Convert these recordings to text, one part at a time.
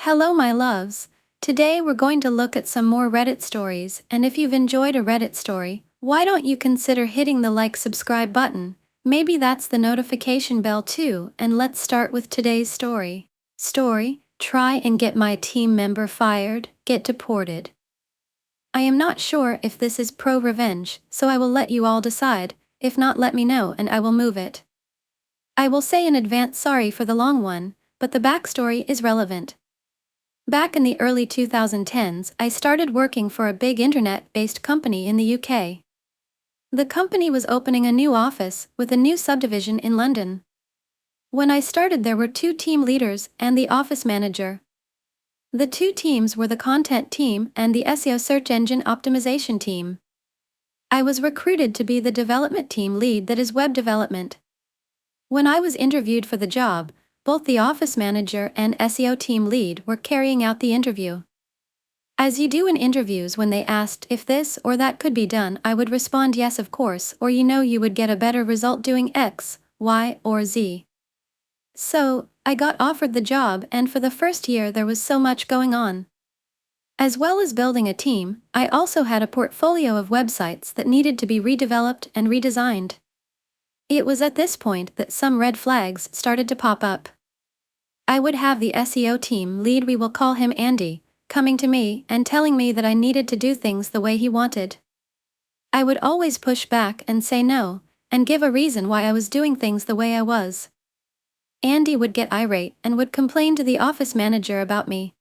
Hello, my loves. Today we're going to look at some more Reddit stories, and if you've enjoyed a Reddit story, why don't you consider hitting the subscribe button? Maybe that's the notification bell too, and let's start with today's story. Try and get my team member fired, get deported. I am not sure if this is ProRevenge, so I will let you all decide. If not, let me know and I will move it. I will say in advance sorry for the long one, but the backstory is relevant. Back in the early 2010s, I started working for a big internet-based company in the UK. The company was opening a new office with a new subdivision in London. When I started, there were two team leaders and the office manager. The two teams were the content team and the SEO Search Engine Optimization team. I was recruited to be the development team lead, that is web development. When I was interviewed for the job, both the office manager and SEO team lead were carrying out the interview. As you do in interviews, when they asked if this or that could be done, I would respond yes, of course, or you would get a better result doing X, Y, or Z. So, I got offered the job, and for the first year there was so much going on. As well as building a team, I also had a portfolio of websites that needed to be redeveloped and redesigned. It was at this point that some red flags started to pop up. I would have the SEO team lead, we will call him Andy, coming to me and telling me that I needed to do things the way he wanted. I would always push back and say no, and give a reason why I was doing things the way I was. Andy would get irate and would complain to the office manager about me.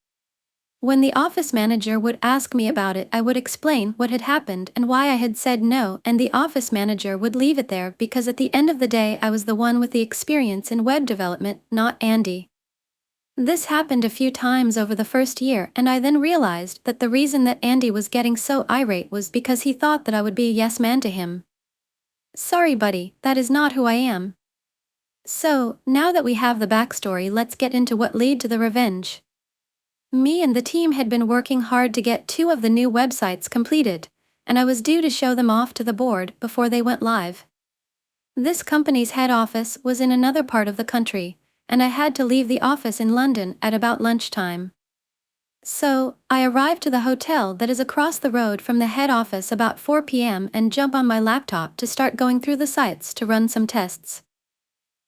When the office manager would ask me about it, I would explain what had happened and why I had said no, and the office manager would leave it there because at the end of the day I was the one with the experience in web development, not Andy. This happened a few times over the first year, and I then realized that the reason that Andy was getting so irate was because he thought that I would be a yes man to him. Sorry buddy, that is not who I am. So, now that we have the backstory, let's get into what led to the revenge. Me and the team had been working hard to get two of the new websites completed, and I was due to show them off to the board before they went live. This company's head office was in another part of the country, and I had to leave the office in London at about lunchtime. So, I arrived to the hotel that is across the road from the head office about 4 p.m. and jump on my laptop to start going through the sites to run some tests.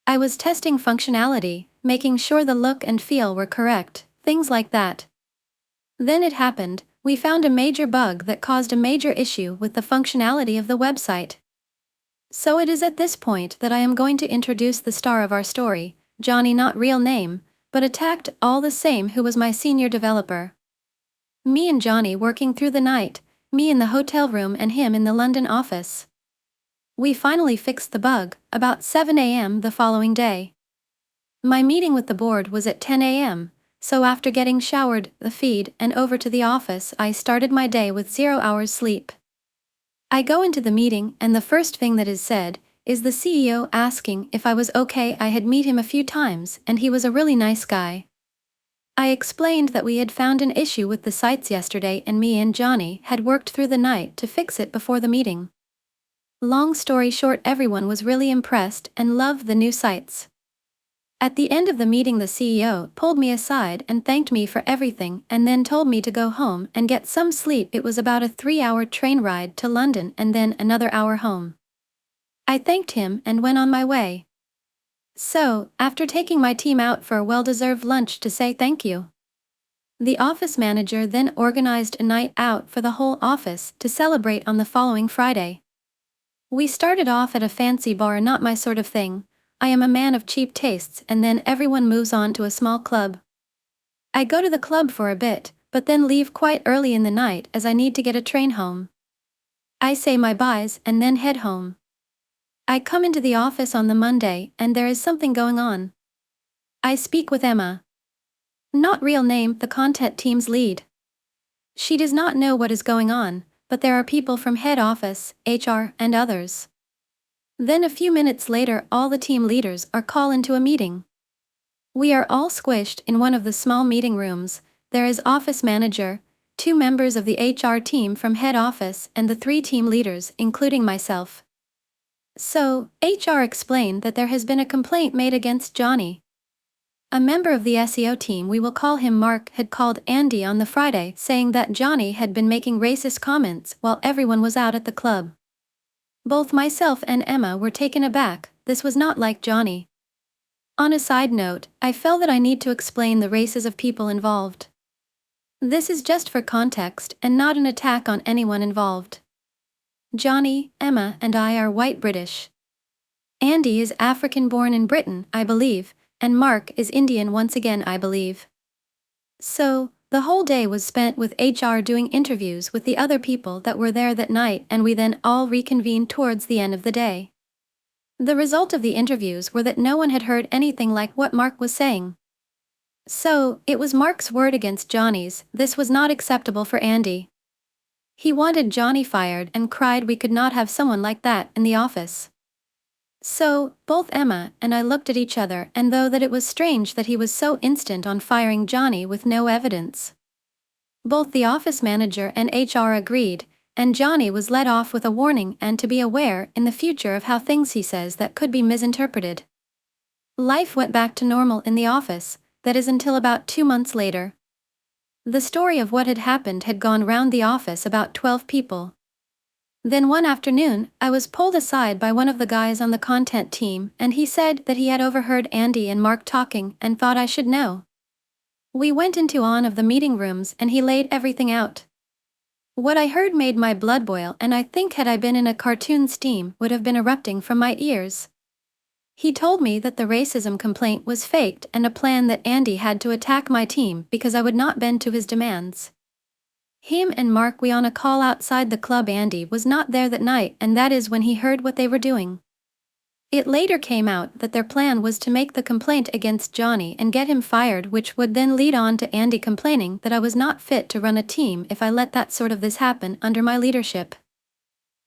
I was testing functionality, making sure the look and feel were correct, things like that. Then it happened, we found a major bug that caused a major issue with the functionality of the website. So it is at this point that I am going to introduce the star of our story, Johnny, not real name, but attacked all the same, who was my senior developer. Me and Johnny working through the night, me in the hotel room and him in the London office. We finally fixed the bug, about 7 a.m. the following day. My meeting with the board was at 10 a.m., so after getting showered, the feed, and over to the office, I started my day with 0 hours sleep. I go into the meeting, and the first thing that is said is the CEO asking if I was okay. I had met him a few times, and he was a really nice guy. I explained that we had found an issue with the sites yesterday, and me and Johnny had worked through the night to fix it before the meeting. Long story short, everyone was really impressed and loved the new sites. At the end of the meeting, the CEO pulled me aside and thanked me for everything, and then told me to go home and get some sleep. It was about a 3-hour train ride to London and then another hour home. I thanked him and went on my way. So, after taking my team out for a well-deserved lunch to say thank you, the office manager then organized a night out for the whole office to celebrate on the following Friday. We started off at a fancy bar, not my sort of thing. I am a man of cheap tastes, and then everyone moves on to a small club. I go to the club for a bit, but then leave quite early in the night as I need to get a train home. I say my byes and then head home. I come into the office on the Monday, and there is something going on. I speak with Emma. Not real name, the content team's lead. She does not know what is going on, but there are people from head office, HR, and others. Then a few minutes later, all the team leaders are called into a meeting. We are all squished in one of the small meeting rooms. There is office manager, 2 members of the HR team from head office, and the 3 team leaders, including myself. So, HR explained that there has been a complaint made against Johnny. A member of the SEO team, we will call him Mark, had called Andy on the Friday saying that Johnny had been making racist comments while everyone was out at the club. Both myself and Emma were taken aback. This was not like Johnny. On a side note, I felt that I need to explain the races of people involved. This is just for context and not an attack on anyone involved. Johnny, Emma, and I are white British. Andy is African-born in Britain, I believe, and Mark is Indian once again, I believe. So, the whole day was spent with HR doing interviews with the other people that were there that night, and we then all reconvened towards the end of the day. The result of the interviews were that no one had heard anything like what Mark was saying. So, it was Mark's word against Johnny's. This was not acceptable for Andy. He wanted Johnny fired and cried we could not have someone like that in the office. So, both Emma and I looked at each other, and though that it was strange that he was so instant on firing Johnny with no evidence. Both the office manager and HR agreed, and Johnny was let off with a warning and to be aware in the future of how things he says that could be misinterpreted. Life went back to normal in the office, that is until about 2 months later. The story of what had happened had gone round the office about 12 people. Then one afternoon, I was pulled aside by one of the guys on the content team, and he said that he had overheard Andy and Mark talking and thought I should know. We went into one of the meeting rooms and he laid everything out. What I heard made my blood boil, and I think had I been in a cartoon, steam would have been erupting from my ears. He told me that the racism complaint was faked and a plan that Andy had to attack my team because I would not bend to his demands. Him and Mark were on a call outside the club. Andy was not there that night, and that is when he heard what they were doing. It later came out that their plan was to make the complaint against Johnny and get him fired, which would then lead on to Andy complaining that I was not fit to run a team if I let that sort of this happen under my leadership.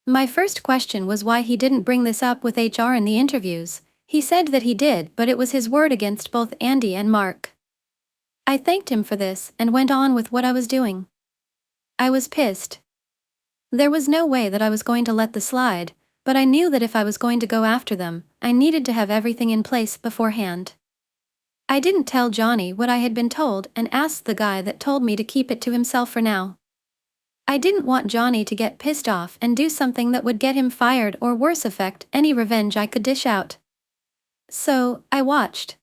My first question was why he didn't bring this up with HR in the interviews. He said that he did, but it was his word against both Andy and Mark. I thanked him for this and went on with what I was doing. I was pissed. There was no way that I was going to let this slide, but I knew that if I was going to go after them, I needed to have everything in place beforehand. I didn't tell Johnny what I had been told and asked the guy that told me to keep it to himself for now. I didn't want Johnny to get pissed off and do something that would get him fired or worse, affect any revenge I could dish out. So, I watched.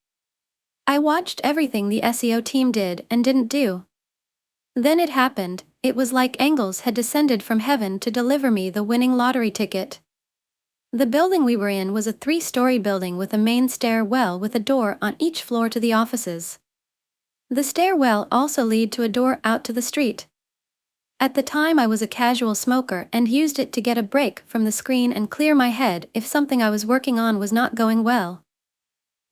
I watched everything the SEO team did and didn't do. Then it happened. It was like angels had descended from heaven to deliver me the winning lottery ticket. The building we were in was a 3-story building with a main stairwell with a door on each floor to the offices. The stairwell also led to a door out to the street. At the time I was a casual smoker and used it to get a break from the screen and clear my head if something I was working on was not going well.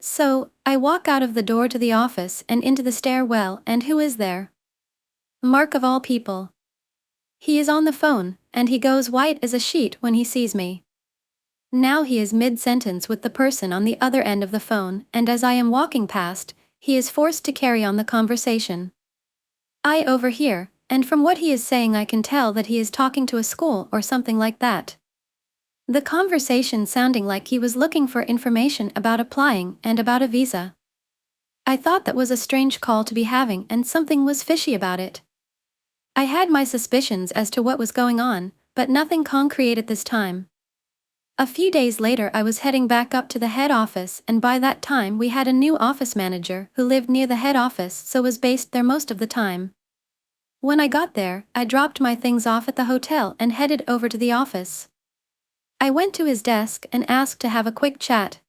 So, I walk out of the door to the office and into the stairwell, and who is there? Mark of all people. He is on the phone, and he goes white as a sheet when he sees me. Now he is mid-sentence with the person on the other end of the phone, and as I am walking past, he is forced to carry on the conversation. I overhear, and from what he is saying I can tell that he is talking to a school or something like that. The conversation sounding like he was looking for information about applying and about a visa. I thought that was a strange call to be having, and something was fishy about it. I had my suspicions as to what was going on, but nothing concrete at this time. A few days later I was heading back up to the head office, and by that time we had a new office manager who lived near the head office, so was based there most of the time. When I got there, I dropped my things off at the hotel and headed over to the office. I went to his desk and asked to have a quick chat.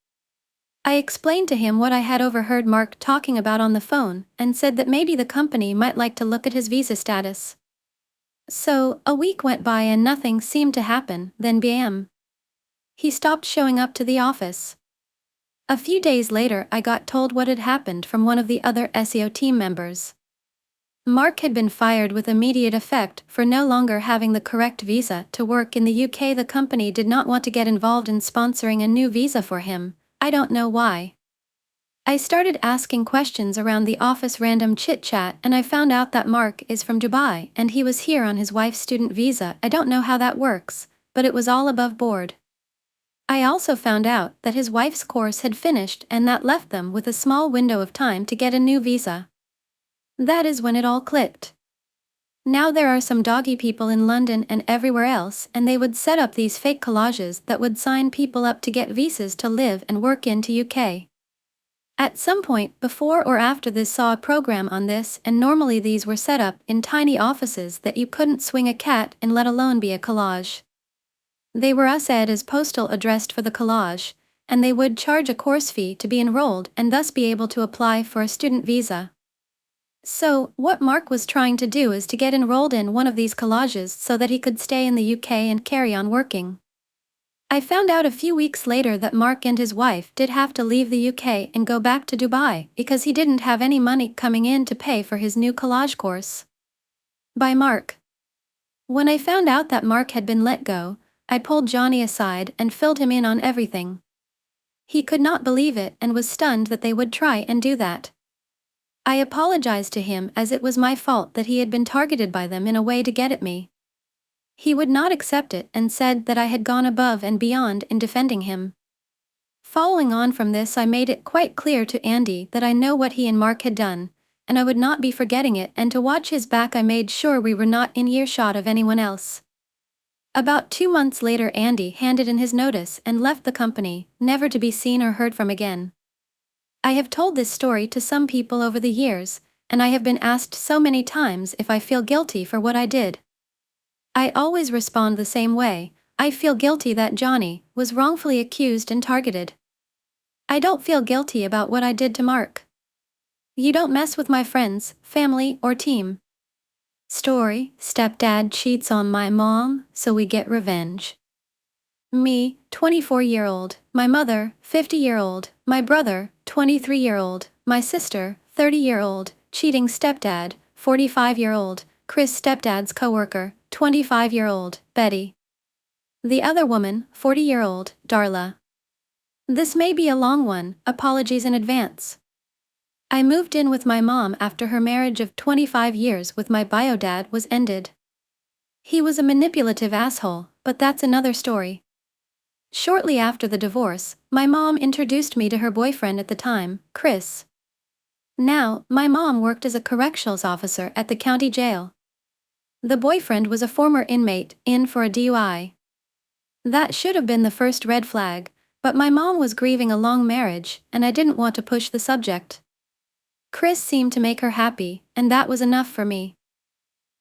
I explained to him what I had overheard Mark talking about on the phone, and said that maybe the company might like to look at his visa status. So, a week went by and nothing seemed to happen. Then bam! He stopped showing up to the office. A few days later I got told what had happened from one of the other SEO team members. Mark had been fired with immediate effect for no longer having the correct visa to work in the UK. The company did not want to get involved in sponsoring a new visa for him. I don't know why. I started asking questions around the office, random chit-chat, and I found out that Mark is from Dubai and he was here on his wife's student visa. I don't know how that works, but it was all above board. I also found out that his wife's course had finished and that left them with a small window of time to get a new visa. That is when it all clicked. Now there are some doggy people in London and everywhere else, and they would set up these fake collages that would sign people up to get visas to live and work into UK. At some point before or after this saw a program on this, and normally these were set up in tiny offices that you couldn't swing a cat in, let alone be a collage. They were said as postal addressed for the collage, and they would charge a course fee to be enrolled and thus be able to apply for a student visa. So, what Mark was trying to do is to get enrolled in one of these collages so that he could stay in the UK and carry on working. I found out a few weeks later that Mark and his wife did have to leave the UK and go back to Dubai because he didn't have any money coming in to pay for his new collage course. By Mark. When I found out that Mark had been let go, I pulled Johnny aside and filled him in on everything. He could not believe it and was stunned that they would try and do that. I apologized to him as it was my fault that he had been targeted by them in a way to get at me. He would not accept it and said that I had gone above and beyond in defending him. Following on from this, I made it quite clear to Andy that I know what he and Mark had done, and I would not be forgetting it, and to watch his back I made sure we were not in earshot of anyone else. About 2 months later Andy handed in his notice and left the company, never to be seen or heard from again. I have told this story to some people over the years, and I have been asked so many times if I feel guilty for what I did. I always respond the same way: I feel guilty that Johnny was wrongfully accused and targeted. I don't feel guilty about what I did to Mark. You don't mess with my friends, family, or team. Story: Stepdad cheats on my mom, so we get revenge. Me, 24-year-old, my mother, 50-year-old, my brother, 23-year-old, my sister, 30-year-old, cheating stepdad, 45-year-old, Chris stepdad's coworker, 25-year-old, Betty. The other woman, 40-year-old, Darla. This may be a long one, apologies in advance. I moved in with my mom after her marriage of 25 years with my bio dad was ended. He was a manipulative asshole, but that's another story. Shortly after the divorce, my mom introduced me to her boyfriend at the time, Chris. Now, my mom worked as a corrections officer at the county jail. The boyfriend was a former inmate, in for a DUI. That should have been the first red flag, but my mom was grieving a long marriage, and I didn't want to push the subject. Chris seemed to make her happy, and that was enough for me.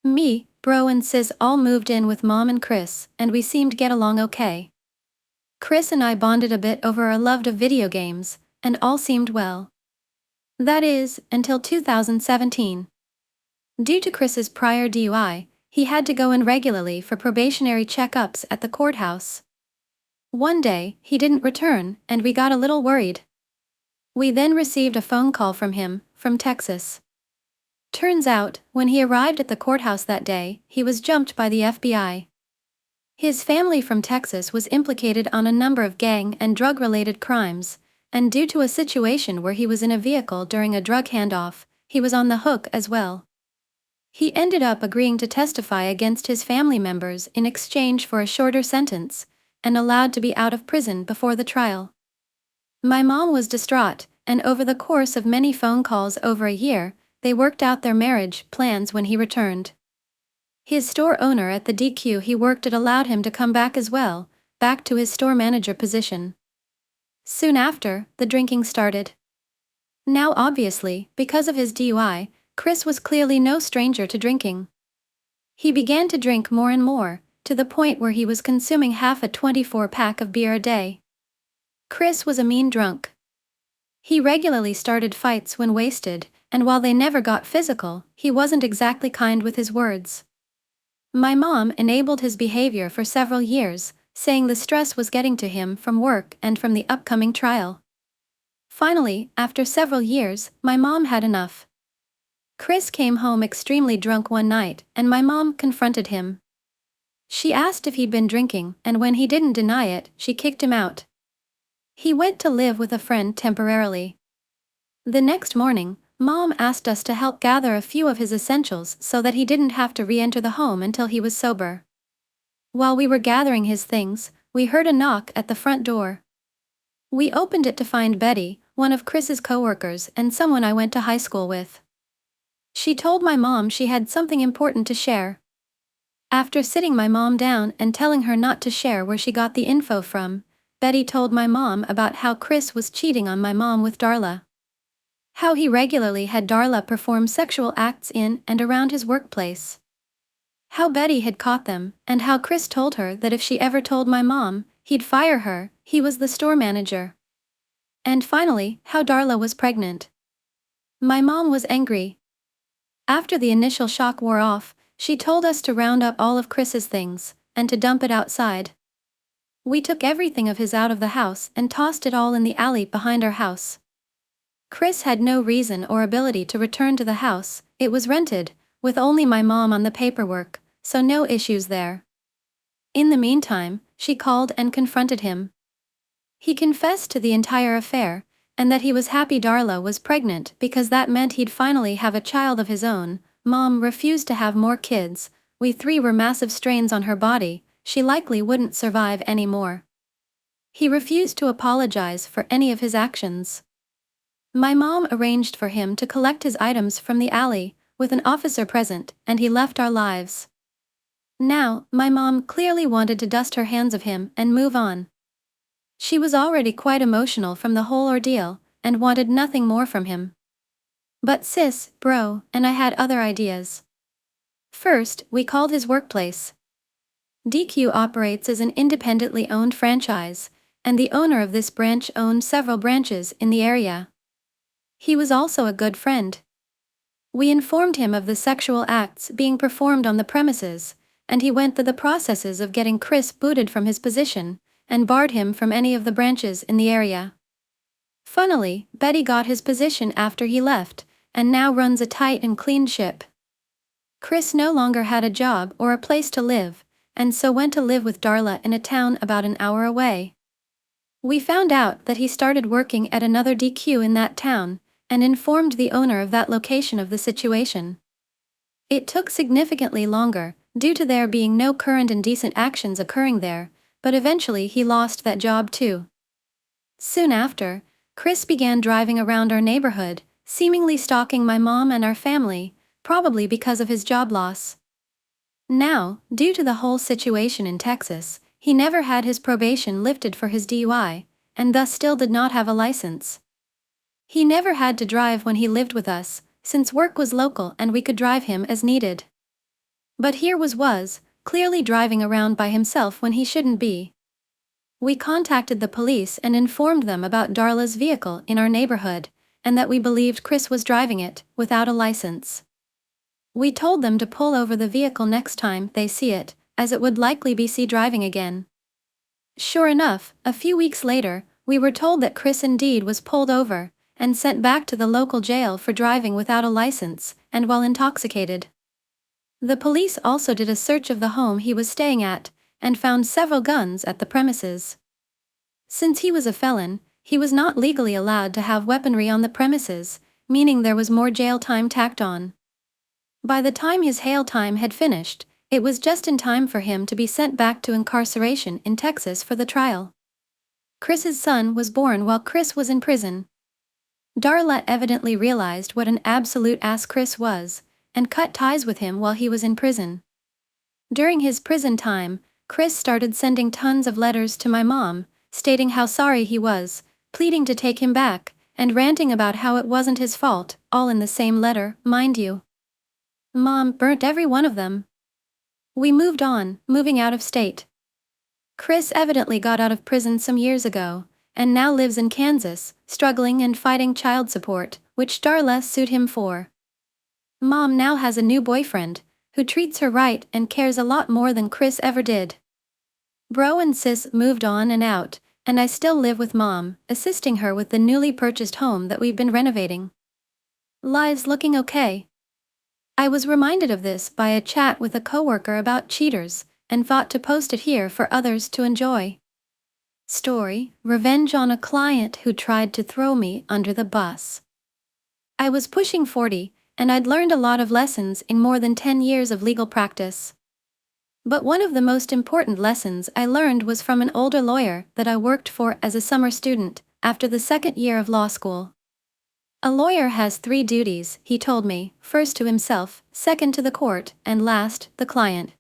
Me, bro and sis all moved in with mom and Chris, and we seemed to get along okay. Chris and I bonded a bit over our love of video games, and all seemed well. That is, until 2017. Due to Chris's prior DUI, he had to go in regularly for probationary checkups at the courthouse. One day, he didn't return, and we got a little worried. We then received a phone call from him, from Texas. Turns out, when he arrived at the courthouse that day, he was jumped by the FBI. His family from Texas was implicated on a number of gang and drug-related crimes, and due to a situation where he was in a vehicle during a drug handoff, he was on the hook as well. He ended up agreeing to testify against his family members in exchange for a shorter sentence, and allowed to be out of prison before the trial. My mom was distraught, and over the course of many phone calls over a year, they worked out their marriage plans when he returned. His store owner at the DQ he worked at allowed him to come back as well, back to his store manager position. Soon after, the drinking started. Now obviously, because of his DUI, Chris was clearly no stranger to drinking. He began to drink more and more, to the point where he was consuming half a 24-pack of beer a day. Chris was a mean drunk. He regularly started fights when wasted, and while they never got physical, he wasn't exactly kind with his words. My mom enabled his behavior for several years, saying the stress was getting to him from work and from the upcoming trial. Finally, after several years, my mom had enough. Chris came home extremely drunk one night, and my mom confronted him. She asked if he'd been drinking, and when he didn't deny it, she kicked him out. He went to live with a friend temporarily. The next morning, Mom asked us to help gather a few of his essentials so that he didn't have to re-enter the home until he was sober. While we were gathering his things, we heard a knock at the front door. We opened it to find Betty, one of Chris's coworkers and someone I went to high school with. She told my mom she had something important to share. After sitting my mom down and telling her not to share where she got the info from, Betty told my mom about how Chris was cheating on my mom with Darla. How he regularly had Darla perform sexual acts in and around his workplace. How Betty had caught them, and how Chris told her that if she ever told my mom, he'd fire her. He was the store manager. And finally, how Darla was pregnant. My mom was angry. After the initial shock wore off, she told us to round up all of Chris's things, and to dump it outside. We took everything of his out of the house and tossed it all in the alley behind our house. Chris had no reason or ability to return to the house. It was rented, with only my mom on the paperwork, so no issues there. In the meantime, she called and confronted him. He confessed to the entire affair, and that he was happy Darla was pregnant because that meant he'd finally have a child of his own. Mom refused to have more kids. We three were massive strains on her body. She likely wouldn't survive anymore. He refused to apologize for any of his actions. My mom arranged for him to collect his items from the alley, with an officer present, and he left our lives. Now, my mom clearly wanted to dust her hands of him and move on. She was already quite emotional from the whole ordeal, and wanted nothing more from him. But sis, bro, and I had other ideas. First, we called his workplace. DQ operates as an independently owned franchise, and the owner of this branch owned several branches in the area. He was also a good friend. We informed him of the sexual acts being performed on the premises, and he went through the processes of getting Chris booted from his position, and barred him from any of the branches in the area. Funnily, Betty got his position after he left, and now runs a tight and clean ship. Chris no longer had a job or a place to live, and so went to live with Darla in a town about an hour away. We found out that he started working at another DQ in that town, and informed the owner of that location of the situation. It took significantly longer, due to there being no current and decent actions occurring there, but eventually he lost that job too. Soon after, Chris began driving around our neighborhood, seemingly stalking my mom and our family, probably because of his job loss. Now, due to the whole situation in Texas, he never had his probation lifted for his DUI, and thus still did not have a license. He never had to drive when he lived with us, since work was local and we could drive him as needed. But here was, clearly driving around by himself when he shouldn't be. We contacted the police and informed them about Darla's vehicle in our neighborhood, and that we believed Chris was driving it, without a license. We told them to pull over the vehicle next time they see it, as it would likely be seen driving again. Sure enough, a few weeks later, we were told that Chris indeed was pulled over, and sent back to the local jail for driving without a license, and while intoxicated. The police also did a search of the home he was staying at, and found several guns at the premises. Since he was a felon, he was not legally allowed to have weaponry on the premises, meaning there was more jail time tacked on. By the time his jail time had finished, it was just in time for him to be sent back to incarceration in Texas for the trial. Chris's son was born while Chris was in prison. Darla evidently realized what an absolute ass Chris was, and cut ties with him while he was in prison. During his prison time, Chris started sending tons of letters to my mom, stating how sorry he was, pleading to take him back, and ranting about how it wasn't his fault, all in the same letter, mind you. Mom burnt every one of them. We moved on, moving out of state. Chris evidently got out of prison some years ago, and now lives in Kansas, struggling and fighting child support, which Darla sued him for. Mom now has a new boyfriend, who treats her right and cares a lot more than Chris ever did. Bro and sis moved on and out, and I still live with Mom, assisting her with the newly purchased home that we've been renovating. Lives looking okay. I was reminded of this by a chat with a coworker about cheaters, and thought to post it here for others to enjoy. Story: Revenge on a client who tried to throw me under the bus. I was pushing 40, and I'd learned a lot of lessons in more than 10 years of legal practice. But one of the most important lessons I learned was from an older lawyer that I worked for as a summer student, after the second year of law school. A lawyer has 3 duties, he told me: first to himself, second to the court, and last, the client.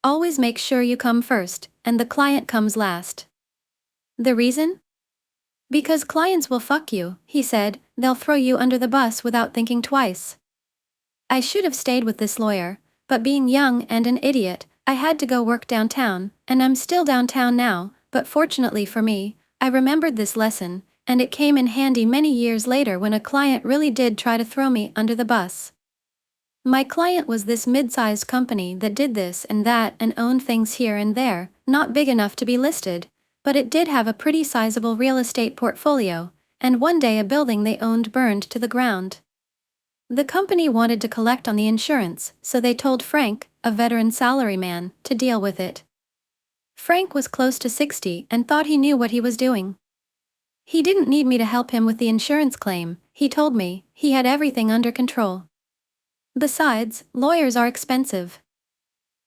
Always make sure you come first, and the client comes last. The reason? Because clients will fuck you, he said. They'll throw you under the bus without thinking twice. I should have stayed with this lawyer, but being young and an idiot, I had to go work downtown, and I'm still downtown now, but fortunately for me, I remembered this lesson, and it came in handy many years later when a client really did try to throw me under the bus. My client was this mid-sized company that did this and that and owned things here and there, not big enough to be listed, but it did have a pretty sizable real estate portfolio, and one day a building they owned burned to the ground. The company wanted to collect on the insurance, so they told Frank, a veteran salaryman, to deal with it. Frank was close to 60 and thought he knew what he was doing. He didn't need me to help him with the insurance claim, he told me. He had everything under control. Besides, lawyers are expensive.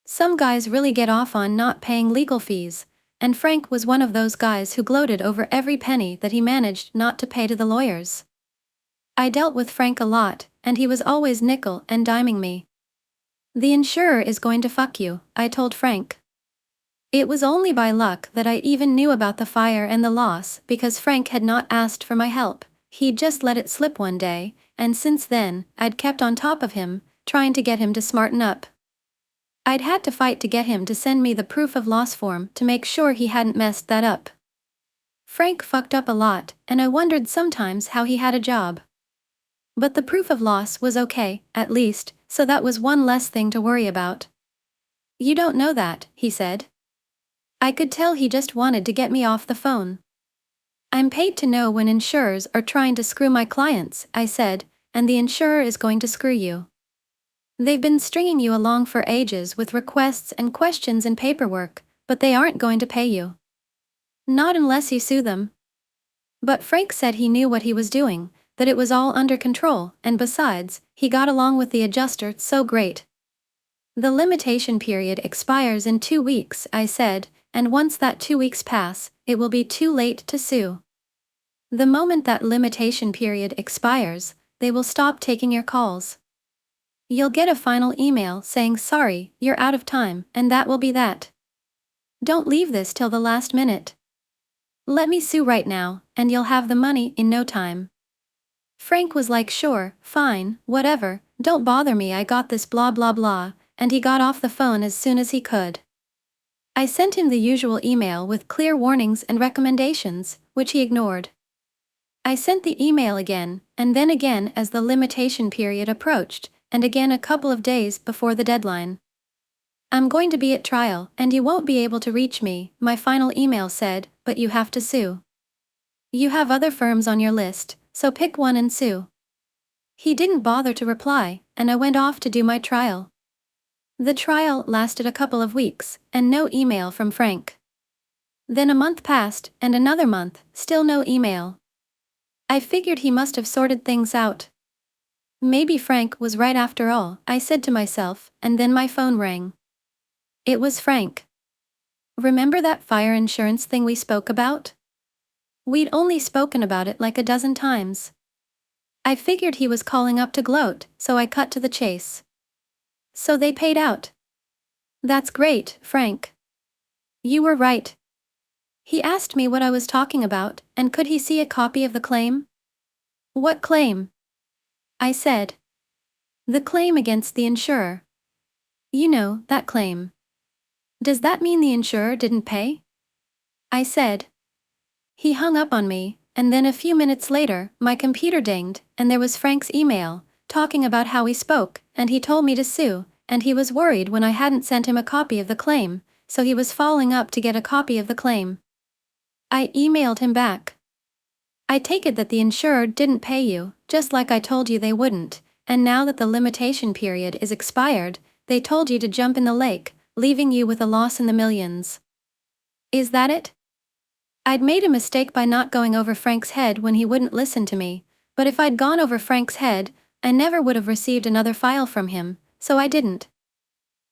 Some guys really get off on not paying legal fees, and Frank was one of those guys who gloated over every penny that he managed not to pay to the lawyers. I dealt with Frank a lot, and he was always nickel and diming me. The insurer is going to fuck you, I told Frank. It was only by luck that I even knew about the fire and the loss, because Frank had not asked for my help. He'd just let it slip one day, and since then, I'd kept on top of him, trying to get him to smarten up. I'd had to fight to get him to send me the proof of loss form to make sure he hadn't messed that up. Frank fucked up a lot, and I wondered sometimes how he had a job. But the proof of loss was okay, at least, so that was one less thing to worry about. You don't know that, he said. I could tell he just wanted to get me off the phone. I'm paid to know when insurers are trying to screw my clients, I said, and the insurer is going to screw you. They've been stringing you along for ages with requests and questions and paperwork, but they aren't going to pay you. Not unless you sue them. But Frank said he knew what he was doing, that it was all under control, and besides, he got along with the adjuster so great. The limitation period expires in 2 weeks, I said, and once that 2 weeks pass, it will be too late to sue. The moment that limitation period expires, they will stop taking your calls. You'll get a final email saying sorry, you're out of time, and that will be that. Don't leave this till the last minute. Let me sue right now, and you'll have the money in no time. Frank was like, sure, fine, whatever, don't bother me, I got this blah blah blah, and he got off the phone as soon as he could. I sent him the usual email with clear warnings and recommendations, which he ignored. I sent the email again, and then again as the limitation period approached, and again a couple of days before the deadline. I'm going to be at trial, and you won't be able to reach me, my final email said, but you have to sue. You have other firms on your list, so pick one and sue. He didn't bother to reply, and I went off to do my trial. The trial lasted a couple of weeks, and no email from Frank. Then a month passed, and another month, still no email. I figured he must have sorted things out. Maybe Frank was right after all, I said to myself, and then my phone rang. It was Frank. Remember that fire insurance thing we spoke about? We'd only spoken about it like a dozen times. I figured he was calling up to gloat, so I cut to the chase. So they paid out. That's great, Frank. You were right. He asked me what I was talking about, and could he see a copy of the claim? What claim? I said. The claim against the insurer. You know, that claim. Does that mean the insurer didn't pay? I said. He hung up on me, and then a few minutes later, my computer dinged, and there was Frank's email, talking about how we spoke, and he told me to sue, and he was worried when I hadn't sent him a copy of the claim, so he was following up to get a copy of the claim. I emailed him back. I take it that the insurer didn't pay you, just like I told you they wouldn't, and now that the limitation period is expired, they told you to jump in the lake, leaving you with a loss in the millions. Is that it? I'd made a mistake by not going over Frank's head when he wouldn't listen to me, but if I'd gone over Frank's head, I never would have received another file from him, so I didn't.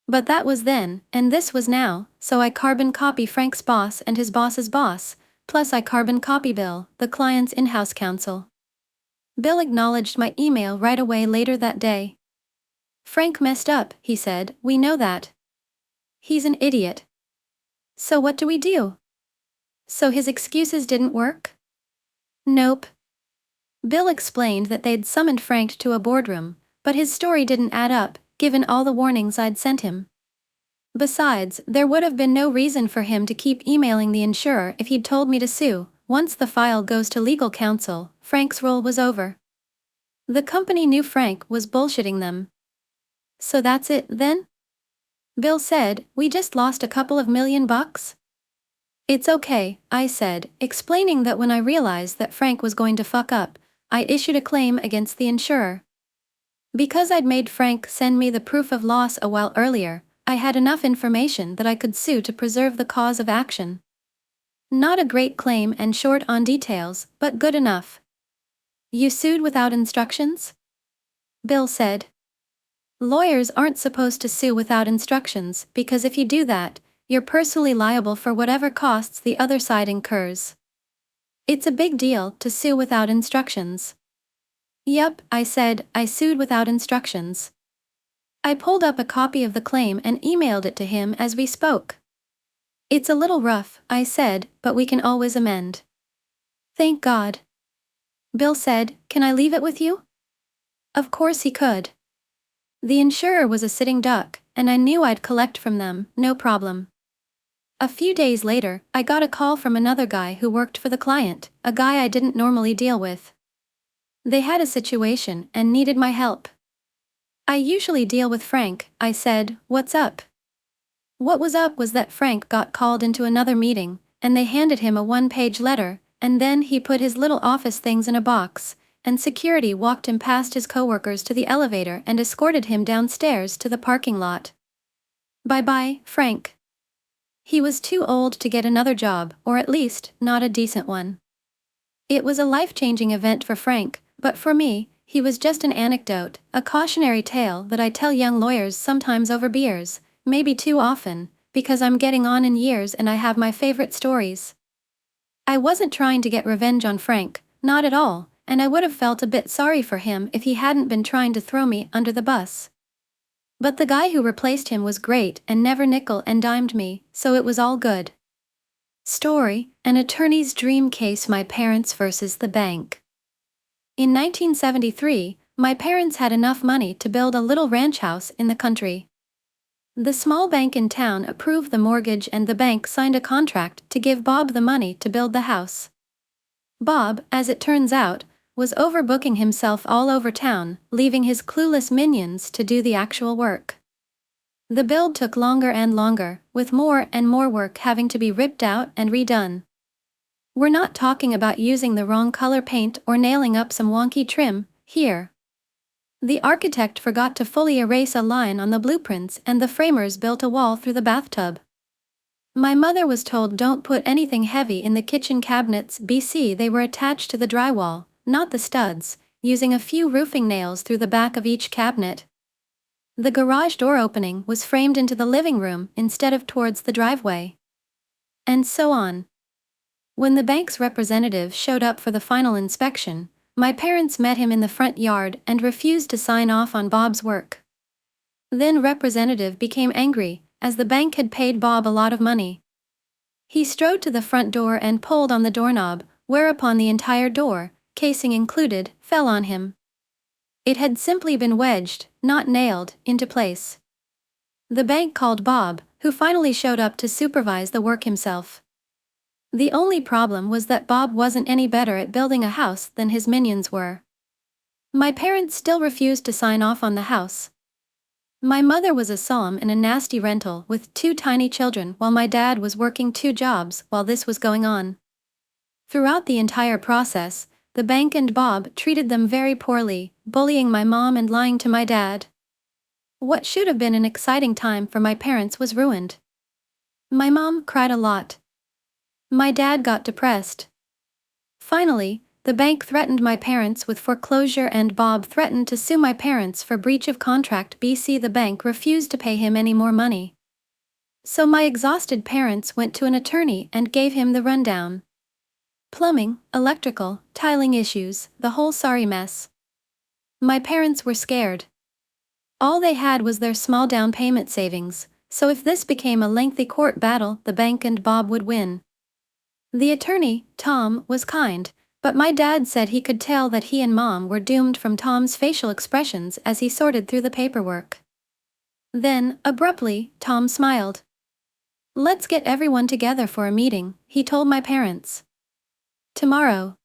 But that was then, and this was now, so I carbon copy Frank's boss and his boss's boss, plus I carbon copy Bill, the client's in-house counsel. Bill acknowledged my email right away later that day. "Frank messed up," he said, "we know that. He's an idiot. So what do we do?" So his excuses didn't work? Nope. Bill explained that they'd summoned Frank to a boardroom, but his story didn't add up, given all the warnings I'd sent him. Besides, there would have been no reason for him to keep emailing the insurer if he'd told me to sue. Once the file goes to legal counsel, Frank's role was over. The company knew Frank was bullshitting them. "So that's it, then?" Bill said, "We just lost a couple of $1,000,000? "It's okay," I said, explaining that when I realized that Frank was going to fuck up, I issued a claim against the insurer. Because I'd made Frank send me the proof of loss a while earlier, I had enough information that I could sue to preserve the cause of action. Not a great claim and short on details, but good enough. "You sued without instructions?" Bill said. "Lawyers aren't supposed to sue without instructions, because if you do that, you're personally liable for whatever costs the other side incurs. It's a big deal to sue without instructions." "Yup," I said, "I sued without instructions." I pulled up a copy of the claim and emailed it to him as we spoke. "It's a little rough," I said, "but we can always amend." "Thank God." Bill said, "Can I leave it with you?" Of course he could. The insurer was a sitting duck, and I knew I'd collect from them, no problem. A few days later, I got a call from another guy who worked for the client, a guy I didn't normally deal with. They had a situation and needed my help. "I usually deal with Frank," I said, "what's up?" What was up was that Frank got called into another meeting, and they handed him a one-page letter, and then he put his little office things in a box, and security walked him past his coworkers to the elevator and escorted him downstairs to the parking lot. Bye-bye, Frank. He was too old to get another job, or at least, not a decent one. It was a life-changing event for Frank, but for me, he was just an anecdote, a cautionary tale that I tell young lawyers sometimes over beers, maybe too often, because I'm getting on in years and I have my favorite stories. I wasn't trying to get revenge on Frank, not at all, and I would have felt a bit sorry for him if he hadn't been trying to throw me under the bus. But the guy who replaced him was great and never nickel and dimed me, so it was all good. Story: An Attorney's Dream Case. My Parents versus the Bank. In 1973, my parents had enough money to build a little ranch house in the country. The small bank in town approved the mortgage and the bank signed a contract to give Bob the money to build the house. Bob, as it turns out, was overbooking himself all over town, leaving his clueless minions to do the actual work. The build took longer and longer, with more and more work having to be ripped out and redone. We're not talking about using the wrong color paint or nailing up some wonky trim here. The architect forgot to fully erase a line on the blueprints and the framers built a wall through the bathtub. My mother was told don't put anything heavy in the kitchen cabinets BC. They were attached to the drywall, not the studs, using a few roofing nails through the back of each cabinet. The garage door opening was framed into the living room instead of towards the driveway. And so on. When the bank's representative showed up for the final inspection, my parents met him in the front yard and refused to sign off on Bob's work. Then representative became angry, as the bank had paid Bob a lot of money. He strode to the front door and pulled on the doorknob, whereupon the entire door, casing included, fell on him. It had simply been wedged, not nailed, into place. The bank called Bob, who finally showed up to supervise the work himself. The only problem was that Bob wasn't any better at building a house than his minions were. My parents still refused to sign off on the house. My mother was a somm in a nasty rental with 2 tiny children while my dad was working 2 jobs while this was going on. Throughout the entire process, the bank and Bob treated them very poorly, bullying my mom and lying to my dad. What should have been an exciting time for my parents was ruined. My mom cried a lot. My dad got depressed. Finally, the bank threatened my parents with foreclosure and Bob threatened to sue my parents for breach of contract. The bank refused to pay him any more money. So my exhausted parents went to an attorney and gave him the rundown. Plumbing, electrical, tiling issues, the whole sorry mess. My parents were scared. All they had was their small down payment savings, so if this became a lengthy court battle, the bank and Bob would win. The attorney, Tom, was kind, but my dad said he could tell that he and Mom were doomed from Tom's facial expressions as he sorted through the paperwork. Then, abruptly, Tom smiled. "Let's get everyone together for a meeting," he told my parents. "Tomorrow."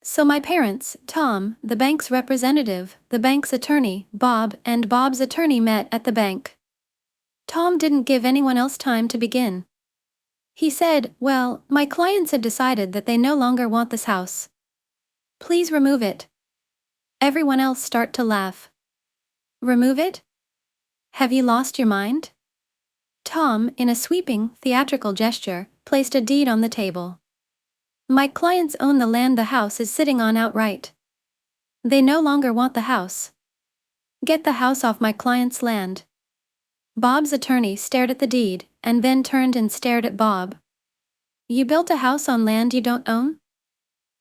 So my parents, Tom, the bank's representative, the bank's attorney, Bob, and Bob's attorney met at the bank. Tom didn't give anyone else time to begin. He said, "Well, my clients had decided that they no longer want this house. Please remove it." Everyone else started to laugh. "Remove it? Have you lost your mind?" Tom, in a sweeping, theatrical gesture, placed a deed on the table. "My clients own the land the house is sitting on outright. They no longer want the house. Get the house off my client's land." Bob's attorney stared at the deed, and then turned and stared at Bob. "You built a house on land you don't own?"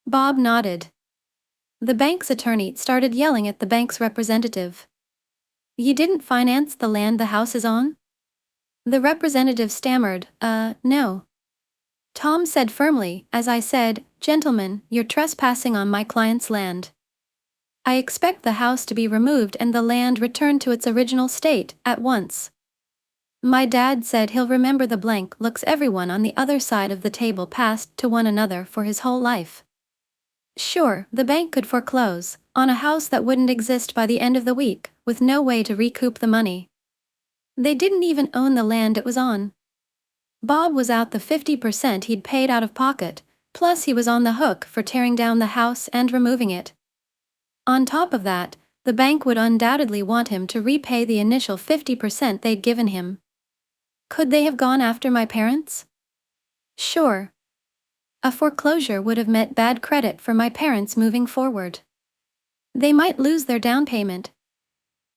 Bob nodded. The bank's attorney started yelling at the bank's representative. "You didn't finance the land the house is on?" The representative stammered, No. Tom said firmly, "As I said, gentlemen, you're trespassing on my client's land. I expect the house to be removed and the land returned to its original state, at once." My dad said he'll remember the blank looks everyone on the other side of the table passed to one another for his whole life. Sure, the bank could foreclose on a house that wouldn't exist by the end of the week, with no way to recoup the money. They didn't even own the land it was on. Bob was out the 50% he'd paid out of pocket, plus he was on the hook for tearing down the house and removing it. On top of that, the bank would undoubtedly want him to repay the initial 50% they'd given him. Could they have gone after my parents? Sure. A foreclosure would have meant bad credit for my parents moving forward. They might lose their down payment.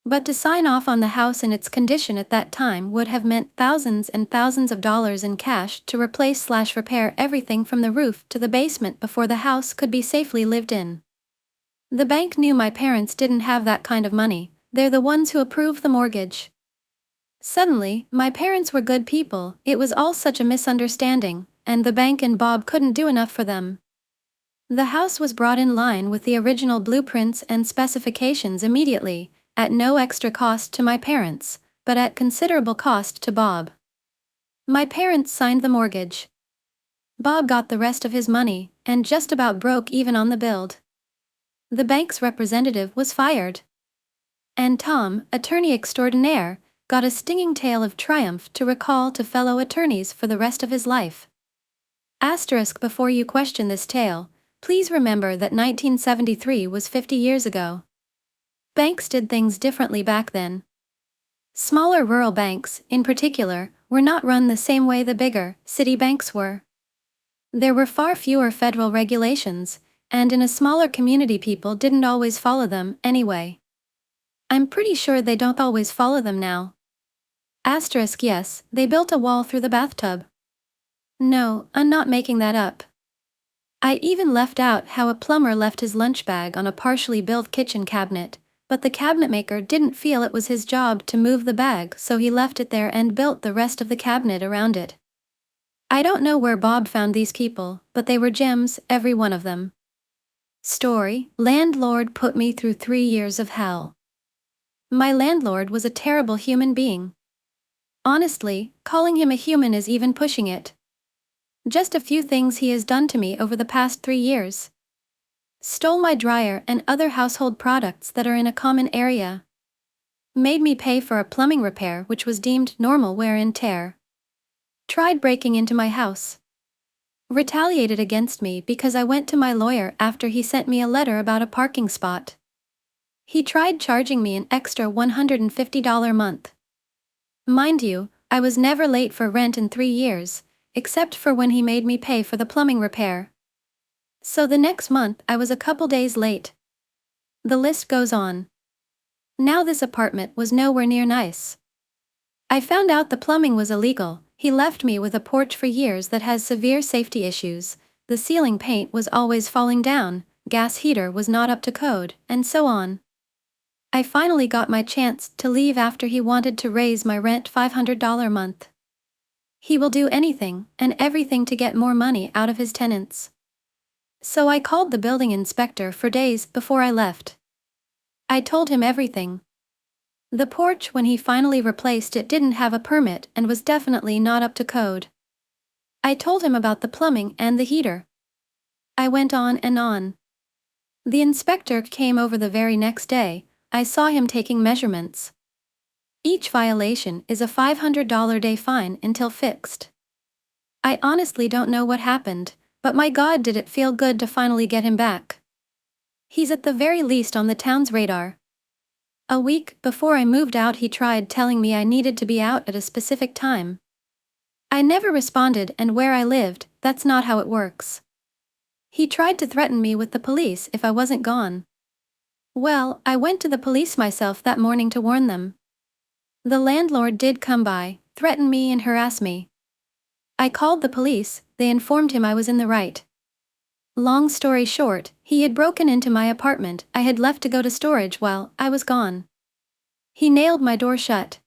But to sign off on the house in its condition at that time would have meant thousands and thousands of dollars in cash to replace/repair everything from the roof to the basement before the house could be safely lived in. The bank knew my parents didn't have that kind of money. They're the ones who approved the mortgage. Suddenly, my parents were good people. It was all such a misunderstanding, and the bank and Bob couldn't do enough for them. The house was brought in line with the original blueprints and specifications immediately, at no extra cost to my parents, but at considerable cost to Bob. My parents signed the mortgage. Bob got the rest of his money, and just about broke even on the build. The bank's representative was fired. And Tom, attorney extraordinaire, got a stinging tale of triumph to recall to fellow attorneys for the rest of his life. Asterisk before you question this tale, please remember that 1973 was 50 years ago. Banks did things differently back then. Smaller rural banks, in particular, were not run the same way the bigger, city banks were. There were far fewer federal regulations, and in a smaller community people didn't always follow them, anyway. I'm pretty sure they don't always follow them now. Asterisk yes, they built a wall through the bathtub. No, I'm not making that up. I even left out how a plumber left his lunch bag on a partially built kitchen cabinet, but the cabinetmaker didn't feel it was his job to move the bag, so he left it there and built the rest of the cabinet around it. I don't know where Bob found these people, but they were gems, every one of them. Story: landlord put me through 3 years of hell. My landlord was a terrible human being. Honestly, calling him a human is even pushing it. Just a few things he has done to me over the past 3 years. Stole my dryer and other household products that are in a common area. Made me pay for a plumbing repair which was deemed normal wear and tear. Tried breaking into my house. Retaliated against me because I went to my lawyer after he sent me a letter about a parking spot. He tried charging me an extra $150 a month. Mind you, I was never late for rent in 3 years, except for when he made me pay for the plumbing repair. So the next month, I was a couple days late. The list goes on. Now this apartment was nowhere near nice. I found out the plumbing was illegal. He left me with a porch for years that has severe safety issues. The ceiling paint was always falling down, gas heater was not up to code, and so on. I finally got my chance to leave after he wanted to raise my rent $500 a month. He will do anything and everything to get more money out of his tenants. So I called the building inspector for days before I left. I told him everything. The porch, when he finally replaced it, didn't have a permit and was definitely not up to code. I told him about the plumbing and the heater. I went on and on. The inspector came over the very next day. I saw him taking measurements. Each violation is a $500 day fine until fixed. I honestly don't know what happened, but my God, did it feel good to finally get him back. He's at the very least on the town's radar. A week before I moved out, he tried telling me I needed to be out at a specific time. I never responded, and where I lived, that's not how it works. He tried to threaten me with the police if I wasn't gone. Well, I went to the police myself that morning to warn them. The landlord did come by, threaten me and harass me. I called the police. They informed him I was in the right. Long story short, he had broken into my apartment I had left to go to storage while I was gone. He nailed my door shut.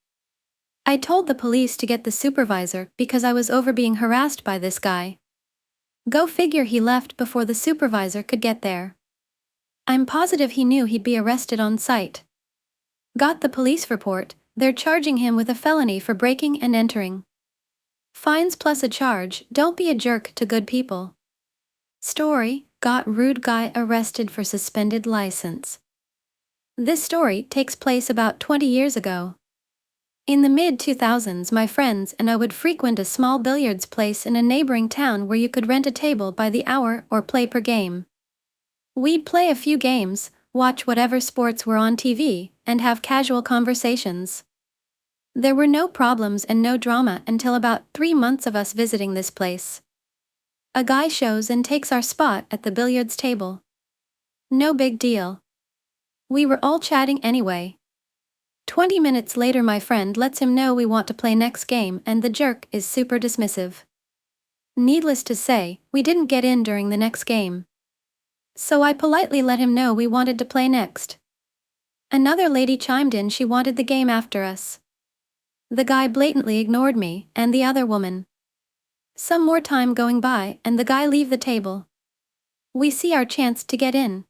I told the police to get the supervisor because I was over being harassed by this guy. Go figure, he left before the supervisor could get there. I'm positive he knew he'd be arrested on sight. Got the police report. They're charging him with a felony for breaking and entering. Fines plus a charge. Don't be a jerk to good people. Story: got rude guy arrested for suspended license. This story takes place about 20 years ago. In the mid-2000s, my friends and I would frequent a small billiards place in a neighboring town where you could rent a table by the hour or play per game. We'd play a few games, watch whatever sports were on TV, and have casual conversations. There were no problems and no drama until about 3 months of us visiting this place. A guy shows and takes our spot at the billiards table. No big deal. We were all chatting anyway. 20 minutes later, my friend lets him know we want to play next game, and the jerk is super dismissive. Needless to say, we didn't get in during the next game. So I politely let him know we wanted to play next. Another lady chimed in she wanted the game after us. The guy blatantly ignored me and the other woman. Some more time going by and the guy leave the table. We see our chance to get in.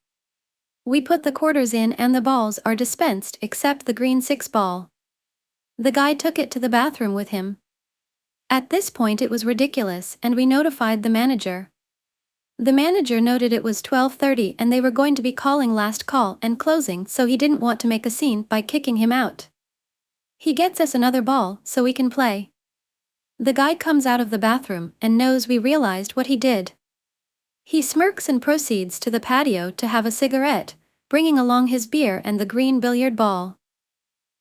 We put the quarters in and the balls are dispensed except the green 6 ball. The guy took it to the bathroom with him. At this point it was ridiculous and we notified the manager. The manager noted it was 12:30 and they were going to be calling last call and closing, so he didn't want to make a scene by kicking him out. He gets us another ball so we can play. The guy comes out of the bathroom and knows we realized what he did. He smirks and proceeds to the patio to have a cigarette, bringing along his beer and the green billiard ball.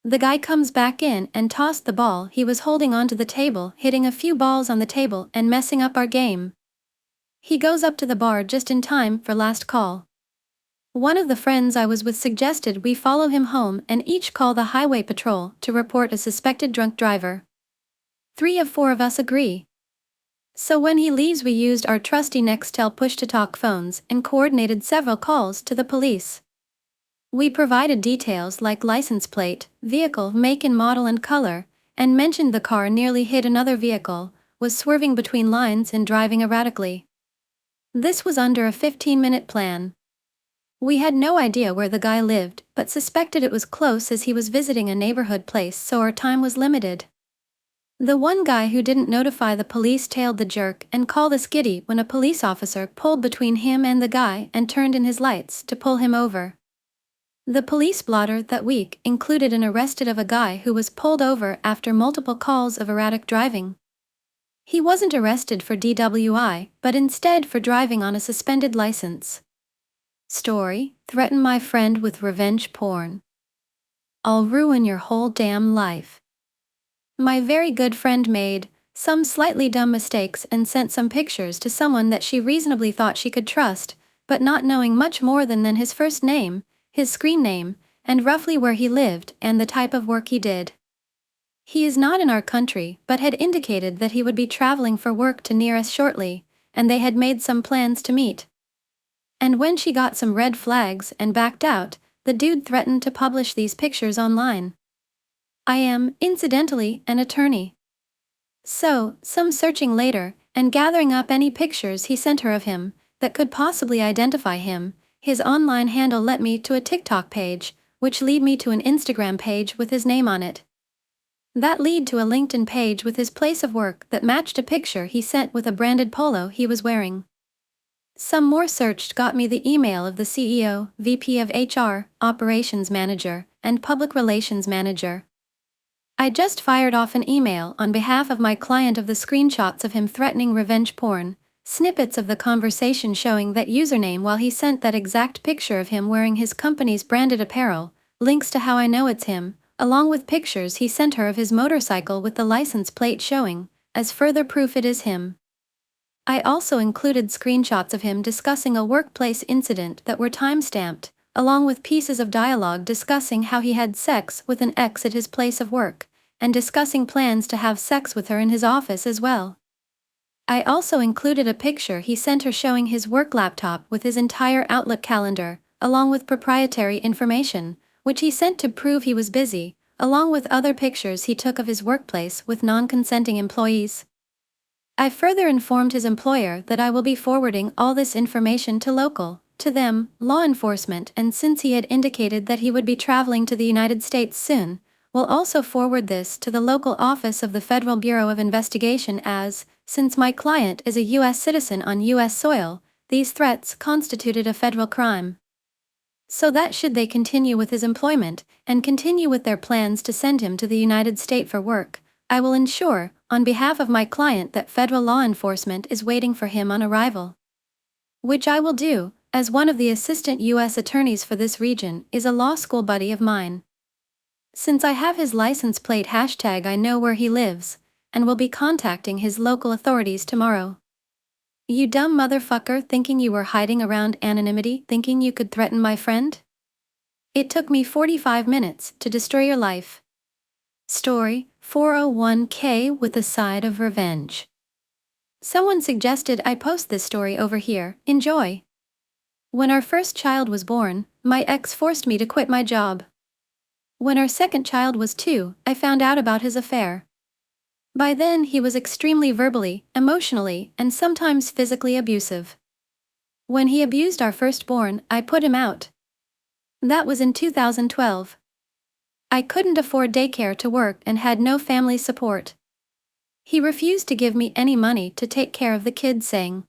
The guy comes back in and tossed the ball he was holding onto the table, hitting a few balls on the table and messing up our game. He goes up to the bar just in time for last call. One of the friends I was with suggested we follow him home and each call the highway patrol to report a suspected drunk driver. 3 of 4 of us agree. So when he leaves, we used our trusty Nextel push-to-talk phones and coordinated several calls to the police. We provided details like license plate, vehicle, make and model and color, and mentioned the car nearly hit another vehicle, was swerving between lines and driving erratically. This was under a 15-minute plan. We had no idea where the guy lived, but suspected it was close as he was visiting a neighborhood place, so our time was limited. The one guy who didn't notify the police tailed the jerk and called a skiddy when a police officer pulled between him and the guy and turned in his lights to pull him over. The police blotter that week included an arrested of a guy who was pulled over after multiple calls of erratic driving. He wasn't arrested for DWI, but instead for driving on a suspended license. Story: threaten my friend with revenge porn. I'll ruin your whole damn life. My very good friend made some slightly dumb mistakes, and sent some pictures to someone that she reasonably thought she could trust, but not knowing much more than his first name, his screen name, and roughly where he lived and the type of work he did. He is not in our country, but had indicated that he would be traveling for work to near us shortly, and they had made some plans to meet. And when she got some red flags and backed out, the dude threatened to publish these pictures online. I am, incidentally, an attorney. So, some searching later, and gathering up any pictures he sent her of him that could possibly identify him, his online handle led me to a TikTok page, which led me to an Instagram page with his name on it. That led to a LinkedIn page with his place of work that matched a picture he sent with a branded polo he was wearing. Some more searched got me the email of the CEO, VP of HR, Operations Manager, and Public Relations Manager. I just fired off an email on behalf of my client of the screenshots of him threatening revenge porn, snippets of the conversation showing that username while he sent that exact picture of him wearing his company's branded apparel, links to how I know it's him, along with pictures he sent her of his motorcycle with the license plate showing, as further proof it is him. I also included screenshots of him discussing a workplace incident that were time-stamped, along with pieces of dialogue discussing how he had sex with an ex at his place of work, and discussing plans to have sex with her in his office as well. I also included a picture he sent her showing his work laptop with his entire Outlook calendar, along with proprietary information, which he sent to prove he was busy, along with other pictures he took of his workplace with non-consenting employees. I further informed his employer that I will be forwarding all this information to them, law enforcement, and since he had indicated that he would be traveling to the United States soon, will also forward this to the local office of the Federal Bureau of Investigation as, since my client is a U.S. citizen on U.S. soil, these threats constituted a federal crime. So that should they continue with his employment, and continue with their plans to send him to the United States for work, I will ensure, on behalf of my client, that federal law enforcement is waiting for him on arrival. Which I will do, as one of the assistant U.S. attorneys for this region is a law school buddy of mine. Since I have his license plate hashtag, I know where he lives, and will be contacting his local authorities tomorrow. You dumb motherfucker, thinking you were hiding around anonymity, thinking you could threaten my friend? It took me 45 minutes to destroy your life. Story 401k with a side of revenge. Someone suggested I post this story over here. Enjoy. When our first child was born, my ex forced me to quit my job. When our second child was 2, I found out about his affair. By then he was extremely verbally, emotionally, and sometimes physically abusive. When he abused our firstborn, I put him out. That was in 2012. I couldn't afford daycare to work and had no family support. He refused to give me any money to take care of the kids, saying,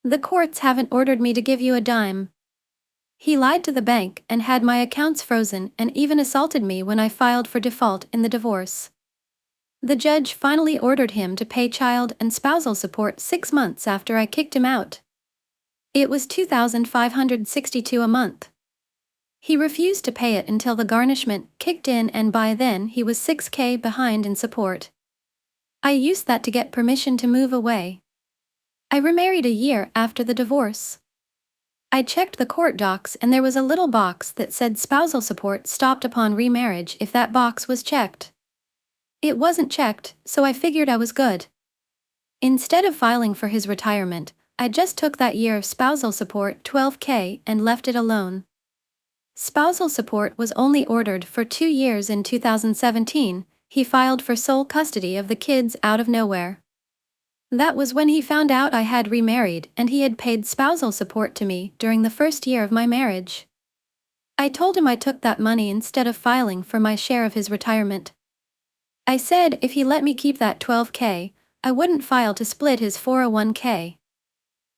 "The courts haven't ordered me to give you a dime." He lied to the bank and had my accounts frozen and even assaulted me when I filed for default in the divorce. The judge finally ordered him to pay child and spousal support 6 months after I kicked him out. It was $2,562 a month. He refused to pay it until the garnishment kicked in, and by then he was $6,000 behind in support. I used that to get permission to move away. I remarried a year after the divorce. I checked the court docs and there was a little box that said spousal support stopped upon remarriage if that box was checked. It wasn't checked, so I figured I was good. Instead of filing for his retirement, I just took that year of spousal support, $12,000, and left it alone. Spousal support was only ordered for 2 years. In 2017, he filed for sole custody of the kids out of nowhere. That was when he found out I had remarried and he had paid spousal support to me during the first year of my marriage. I told him I took that money instead of filing for my share of his retirement. I said if he let me keep that $12,000, I wouldn't file to split his 401k.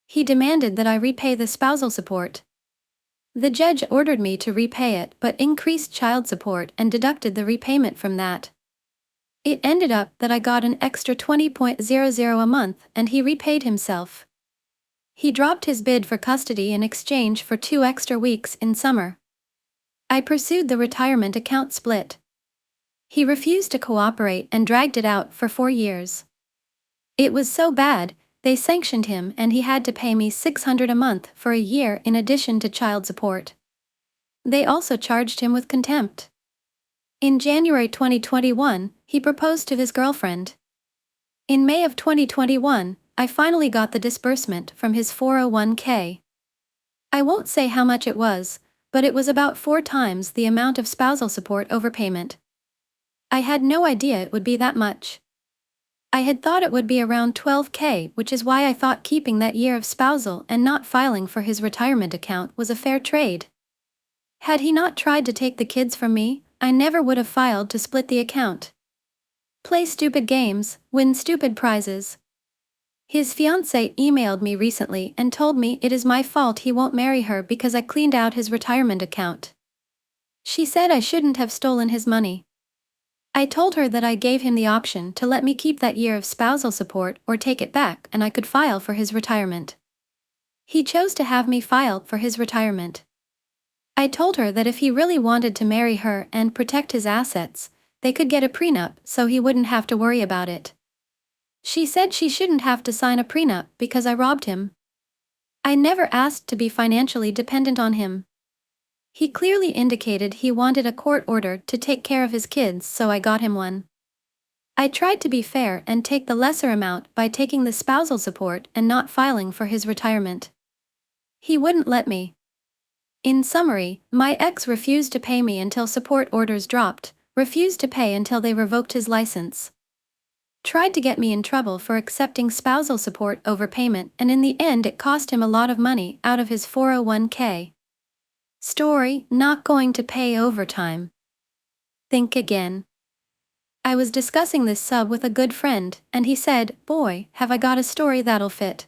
He demanded that I repay the spousal support. The judge ordered me to repay it but increased child support and deducted the repayment from that. It ended up that I got an extra $20,000 a month and he repaid himself. He dropped his bid for custody in exchange for 2 extra weeks in summer. I pursued the retirement account split. He refused to cooperate and dragged it out for 4 years. It was so bad, they sanctioned him and he had to pay me $600 a month for a year in addition to child support. They also charged him with contempt. In January 2021, he proposed to his girlfriend. In May of 2021, I finally got the disbursement from his 401k. I won't say how much it was, but it was about 4 times the amount of spousal support overpayment. I had no idea it would be that much. I had thought it would be around 12k, which is why I thought keeping that year of spousal and not filing for his retirement account was a fair trade. Had he not tried to take the kids from me, I never would have filed to split the account. Play stupid games, win stupid prizes. His fiancée emailed me recently and told me it is my fault he won't marry her because I cleaned out his retirement account. She said I shouldn't have stolen his money. I told her that I gave him the option to let me keep that year of spousal support or take it back and I could file for his retirement. He chose to have me file for his retirement. I told her that if he really wanted to marry her and protect his assets, they could get a prenup so he wouldn't have to worry about it. She said she shouldn't have to sign a prenup because I robbed him. I never asked to be financially dependent on him. He clearly indicated he wanted a court order to take care of his kids, so I got him one. I tried to be fair and take the lesser amount by taking the spousal support and not filing for his retirement. He wouldn't let me. In summary, my ex refused to pay me until support orders dropped, refused to pay until they revoked his license. Tried to get me in trouble for accepting spousal support overpayment, and in the end it cost him a lot of money out of his 401k. Story: not going to pay overtime. Think again. I was discussing this sub with a good friend, and he said, "Boy, have I got a story that'll fit."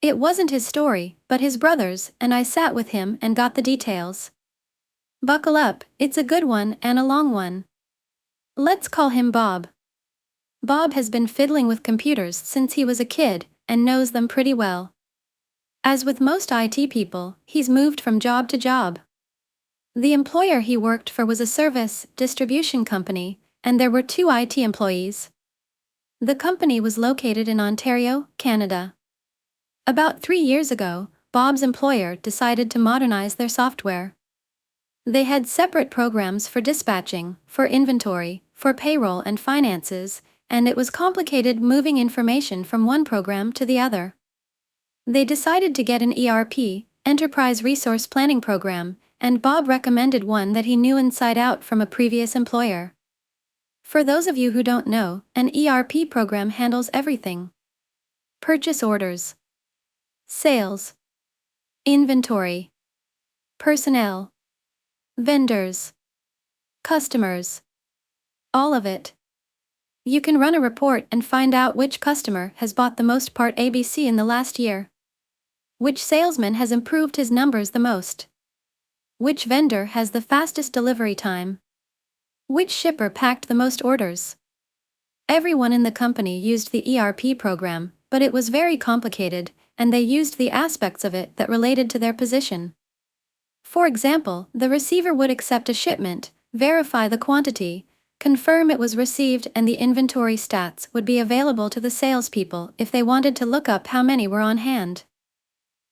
It wasn't his story, but his brother's, and I sat with him and got the details. Buckle up, it's a good one and a long one. Let's call him Bob. Bob has been fiddling with computers since he was a kid, and knows them pretty well. As with most IT people, he's moved from job to job. The employer he worked for was a service distribution company, and there were 2 IT employees. The company was located in Ontario, Canada. About 3 years ago, Bob's employer decided to modernize their software. They had separate programs for dispatching, for inventory, for payroll and finances, and it was complicated moving information from one program to the other. They decided to get an ERP, Enterprise Resource Planning program, and Bob recommended one that he knew inside out from a previous employer. For those of you who don't know, an ERP program handles everything: purchase orders, sales, inventory, personnel, vendors, customers. All of it. You can run a report and find out which customer has bought the most part ABC in the last year. Which salesman has improved his numbers the most? Which vendor has the fastest delivery time? Which shipper packed the most orders? Everyone in the company used the ERP program, but it was very complicated, and they used the aspects of it that related to their position. For example, the receiver would accept a shipment, verify the quantity, confirm it was received, and the inventory stats would be available to the salespeople if they wanted to look up how many were on hand.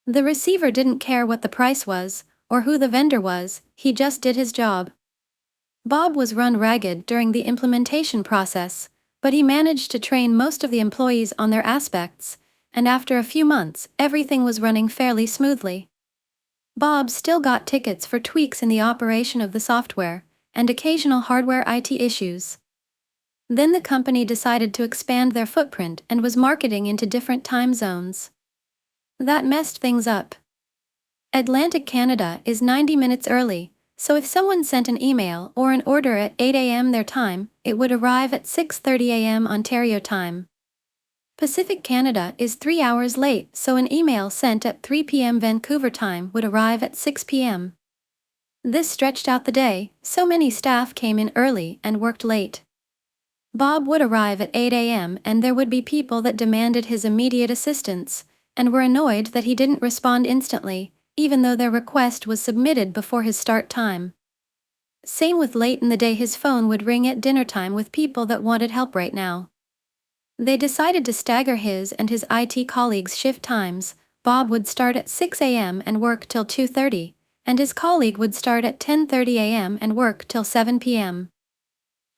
The receiver didn't care what the price was, or who the vendor was, he just did his job. Bob was run ragged during the implementation process, but he managed to train most of the employees on their aspects, and after a few months, everything was running fairly smoothly. Bob still got tickets for tweaks in the operation of the software, and occasional hardware IT issues. Then the company decided to expand their footprint and was marketing into different time zones. That messed things up. Atlantic Canada is 90 minutes early, so if someone sent an email or an order at 8 a.m. their time, it would arrive at 6:30 a.m. Ontario time. Pacific Canada is 3 hours late, so an email sent at 3 p.m. Vancouver time would arrive at 6 p.m. This stretched out the day, so many staff came in early and worked late. Bob would arrive at 8 a.m. and there would be people that demanded his immediate assistance, and were annoyed that he didn't respond instantly, even though their request was submitted before his start time. Same with late in the day, his phone would ring at dinner time with people that wanted help right now. They decided to stagger his and his IT colleagues' shift times. Bob would start at 6 a.m. and work till 2:30, and his colleague would start at 10:30 a.m. and work till 7 p.m.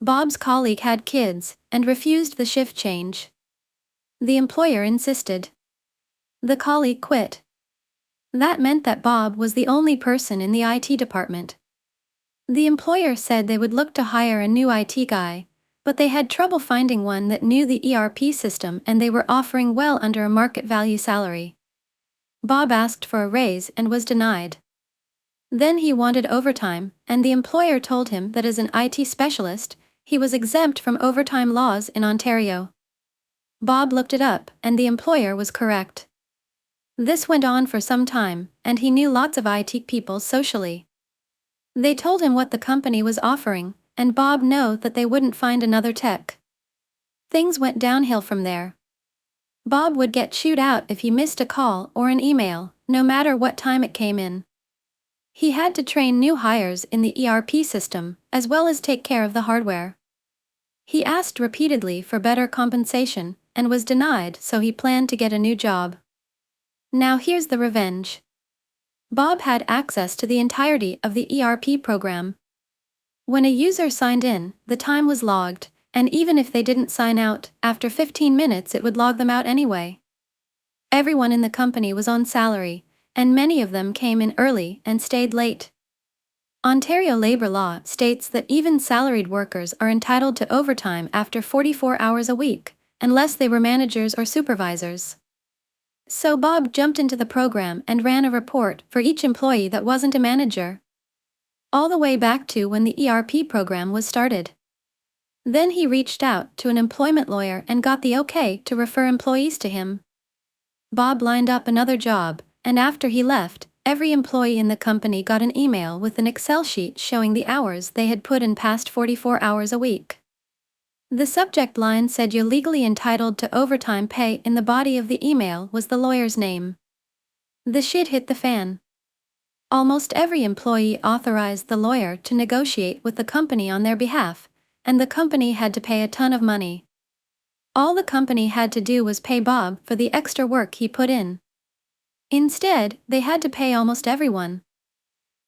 Bob's colleague had kids and refused the shift change. The employer insisted. The colleague quit. That meant that Bob was the only person in the IT department. The employer said they would look to hire a new IT guy, but they had trouble finding one that knew the ERP system and they were offering well under a market value salary. Bob asked for a raise and was denied. Then he wanted overtime, and the employer told him that as an IT specialist, he was exempt from overtime laws in Ontario. Bob looked it up, and the employer was correct. This went on for some time, and he knew lots of IT people socially. They told him what the company was offering, and Bob knew that they wouldn't find another tech. Things went downhill from there. Bob would get chewed out if he missed a call or an email, no matter what time it came in. He had to train new hires in the ERP system, as well as take care of the hardware. He asked repeatedly for better compensation, and was denied, so he planned to get a new job. Now here's the revenge. Bob had access to the entirety of the ERP program. When a user signed in, the time was logged, and even if they didn't sign out, after 15 minutes it would log them out anyway. Everyone in the company was on salary, and many of them came in early and stayed late. Ontario labor law states that even salaried workers are entitled to overtime after 44 hours a week, unless they were managers or supervisors. So Bob jumped into the program and ran a report for each employee that wasn't a manager. All the way back to when the ERP program was started. Then he reached out to an employment lawyer and got the okay to refer employees to him. Bob lined up another job, and after he left, every employee in the company got an email with an Excel sheet showing the hours they had put in past 44 hours a week. The subject line said you're legally entitled to overtime pay. In the body of the email was the lawyer's name. The shit hit the fan. Almost every employee authorized the lawyer to negotiate with the company on their behalf, and the company had to pay a ton of money. All the company had to do was pay Bob for the extra work he put in. Instead, they had to pay almost everyone.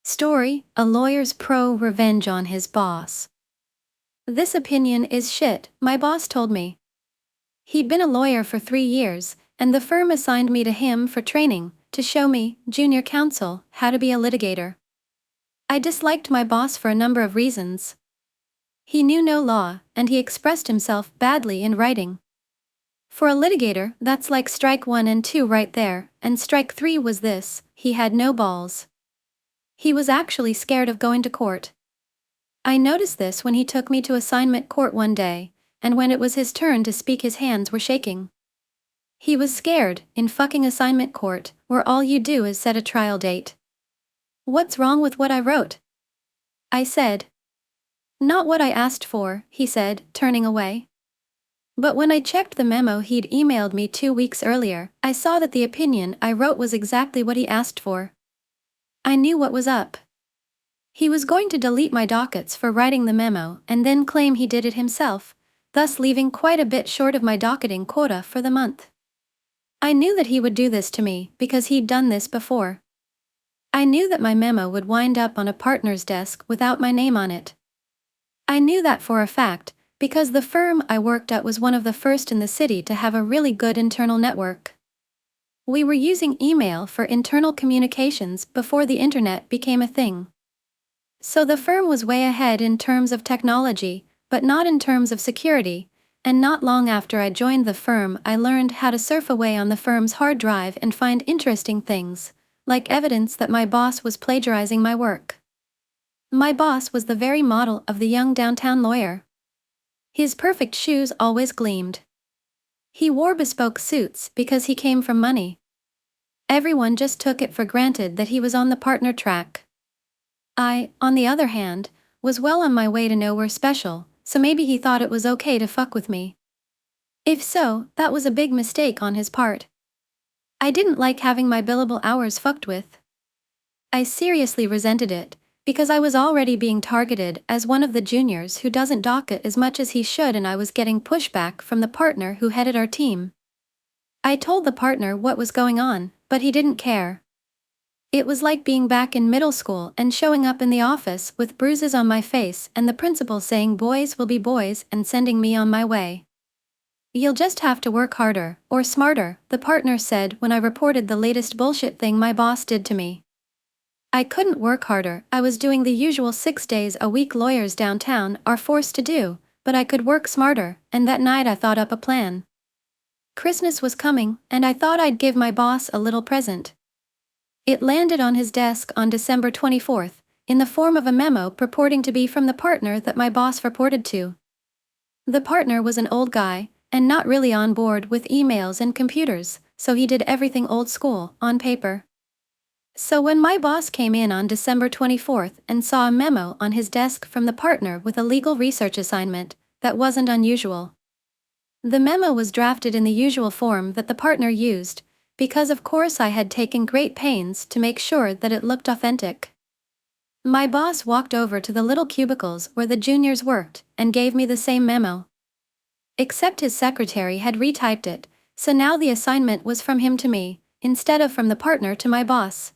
Story: a lawyer's pro-revenge on his boss. This opinion is shit, my boss told me. He'd been a lawyer for 3 years, and the firm assigned me to him for training, to show me, junior counsel, how to be a litigator. I disliked my boss for a number of reasons. He knew no law, and he expressed himself badly in writing. For a litigator, that's like strike 1 and 2 right there, and strike 3 was this: he had no balls. He was actually scared of going to court. I noticed this when he took me to assignment court one day, and when it was his turn to speak his hands were shaking. He was scared, in fucking assignment court, where all you do is set a trial date. What's wrong with what I wrote? I said. Not what I asked for, he said, turning away. But when I checked the memo he'd emailed me 2 weeks earlier, I saw that the opinion I wrote was exactly what he asked for. I knew what was up. He was going to delete my dockets for writing the memo and then claim he did it himself, thus leaving quite a bit short of my docketing quota for the month. I knew that he would do this to me because he'd done this before. I knew that my memo would wind up on a partner's desk without my name on it. I knew that for a fact, because the firm I worked at was one of the first in the city to have a really good internal network. We were using email for internal communications before the internet became a thing. So the firm was way ahead in terms of technology, but not in terms of security, and not long after I joined the firm I learned how to surf away on the firm's hard drive and find interesting things, like evidence that my boss was plagiarizing my work. My boss was the very model of the young downtown lawyer. His perfect shoes always gleamed. He wore bespoke suits because he came from money. Everyone just took it for granted that he was on the partner track. I, on the other hand, was well on my way to nowhere special, so maybe he thought it was okay to fuck with me. If so, that was a big mistake on his part. I didn't like having my billable hours fucked with. I seriously resented it, because I was already being targeted as one of the juniors who doesn't dock it as much as he should, and I was getting pushback from the partner who headed our team. I told the partner what was going on, but he didn't care. It was like being back in middle school and showing up in the office with bruises on my face and the principal saying boys will be boys and sending me on my way. "You'll just have to work harder, or smarter," the partner said when I reported the latest bullshit thing my boss did to me. I couldn't work harder. I was doing the usual 6 days a week lawyers downtown are forced to do, but I could work smarter, and that night I thought up a plan. Christmas was coming, and I thought I'd give my boss a little present. It landed on his desk on December 24th, in the form of a memo purporting to be from the partner that my boss reported to. The partner was an old guy, and not really on board with emails and computers, so he did everything old school, on paper. So when my boss came in on December 24th and saw a memo on his desk from the partner with a legal research assignment, that wasn't unusual. The memo was drafted in the usual form that the partner used, because of course I had taken great pains to make sure that it looked authentic. My boss walked over to the little cubicles where the juniors worked and gave me the same memo. Except his secretary had retyped it, so now the assignment was from him to me, instead of from the partner to my boss.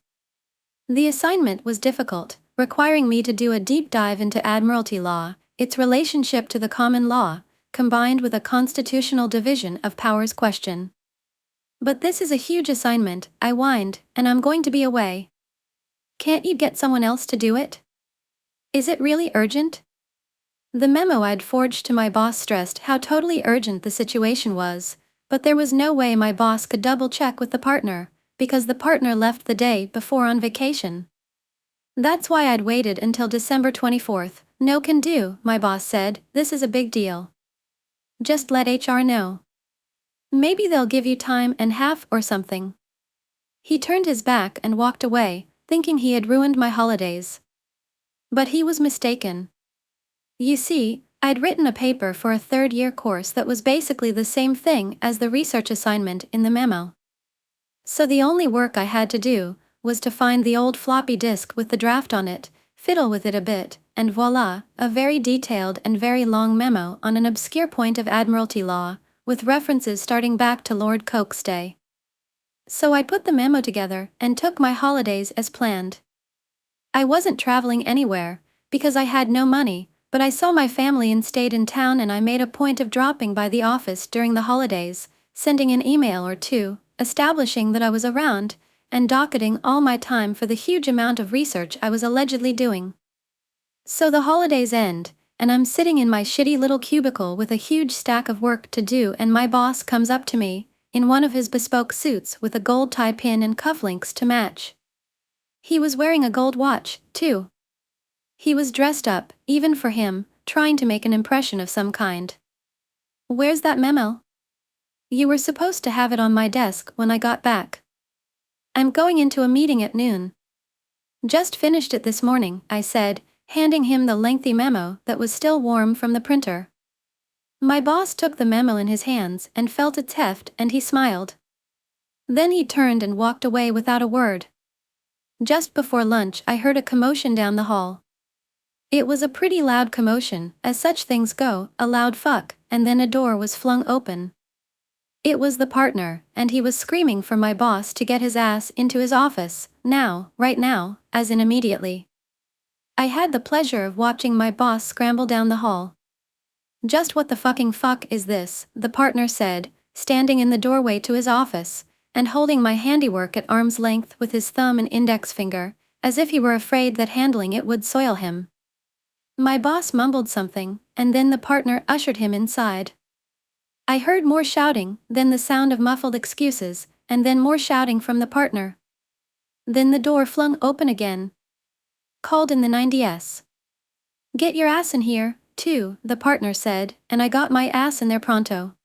The assignment was difficult, requiring me to do a deep dive into admiralty law, its relationship to the common law, combined with a constitutional division of powers question. "But this is a huge assignment," I whined, "and I'm going to be away. Can't you get someone else to do it? Is it really urgent?" The memo I'd forged to my boss stressed how totally urgent the situation was, but there was no way my boss could double-check with the partner, because the partner left the day before on vacation. That's why I'd waited until December 24th. "No can do," my boss said, "this is a big deal. Just let HR know. Maybe they'll give you time and half or something." He turned his back and walked away, thinking he had ruined my holidays. But he was mistaken. You see, I'd written a paper for a third-year course that was basically the same thing as the research assignment in the memo. So the only work I had to do was to find the old floppy disk with the draft on it, fiddle with it a bit, and voila, a very detailed and very long memo on an obscure point of admiralty law, with references starting back to Lord Coke's day. So I put the memo together and took my holidays as planned. I wasn't traveling anywhere, because I had no money, but I saw my family and stayed in town, and I made a point of dropping by the office during the holidays, sending an email or two, establishing that I was around, and docketing all my time for the huge amount of research I was allegedly doing. So the holidays end, and I'm sitting in my shitty little cubicle with a huge stack of work to do, and my boss comes up to me, in one of his bespoke suits with a gold tie pin and cufflinks to match. He was wearing a gold watch, too. He was dressed up, even for him, trying to make an impression of some kind. "Where's that memo? You were supposed to have it on my desk when I got back." "I'm going into a meeting at noon." "Just finished it this morning," I said, handing him the lengthy memo that was still warm from the printer. My boss took the memo in his hands and felt its heft, and he smiled. Then he turned and walked away without a word. Just before lunch I heard a commotion down the hall. It was a pretty loud commotion, as such things go, a loud fuck, and then a door was flung open. It was the partner, and he was screaming for my boss to get his ass into his office, now, right now, as in immediately. I had the pleasure of watching my boss scramble down the hall. "Just what the fucking fuck is this?" the partner said, standing in the doorway to his office, and holding my handiwork at arm's length with his thumb and index finger, as if he were afraid that handling it would soil him. My boss mumbled something, and then the partner ushered him inside. I heard more shouting, then the sound of muffled excuses, and then more shouting from the partner. Then the door flung open again. "Called in the 90s. Get your ass in here, too," the partner said, and I got my ass in there pronto.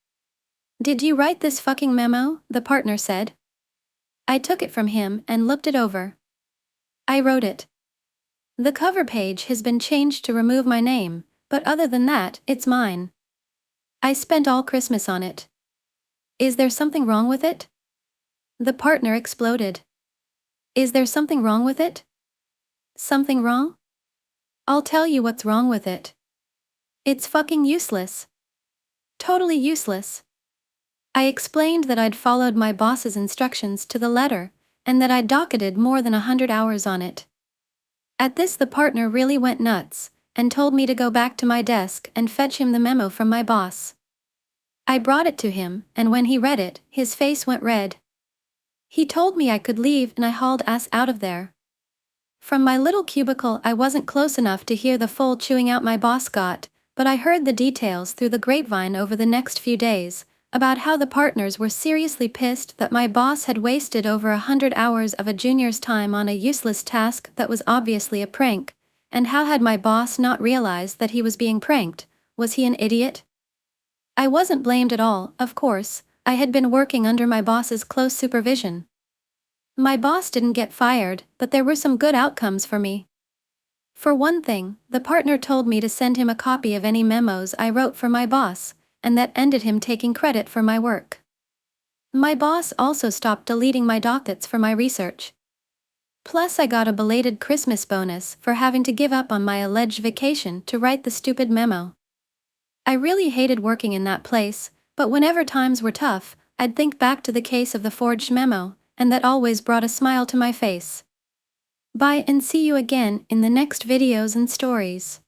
"Did you write this fucking memo?" the partner said. I took it from him and looked it over. "I wrote it. The cover page has been changed to remove my name, but other than that, it's mine. I spent all Christmas on it. Is there something wrong with it?" The partner exploded. "Is there something wrong with it? Something wrong? I'll tell you what's wrong with it. It's fucking useless. Totally useless. I explained that I'd followed my boss's instructions to the letter, and that I'd docketed more than 100 hours on it. At this, the partner really went nuts, and told me to go back to my desk and fetch him the memo from my boss. I brought it to him, and when he read it, his face went red. He told me I could leave, and I hauled ass out of there. From my little cubicle, I wasn't close enough to hear the full chewing out my boss got, but I heard the details through the grapevine over the next few days, about how the partners were seriously pissed that my boss had wasted over 100 hours of a junior's time on a useless task that was obviously a prank, and how had my boss not realized that he was being pranked? Was he an idiot? I wasn't blamed at all, of course. I had been working under my boss's close supervision. My boss didn't get fired, but there were some good outcomes for me. For one thing, the partner told me to send him a copy of any memos I wrote for my boss, and that ended him taking credit for my work. My boss also stopped deleting my dockets for my research. Plus, I got a belated Christmas bonus for having to give up on my alleged vacation to write the stupid memo. I really hated working in that place, but whenever times were tough, I'd think back to the case of the forged memo, and that always brought a smile to my face. Bye, and see you again in the next videos and stories.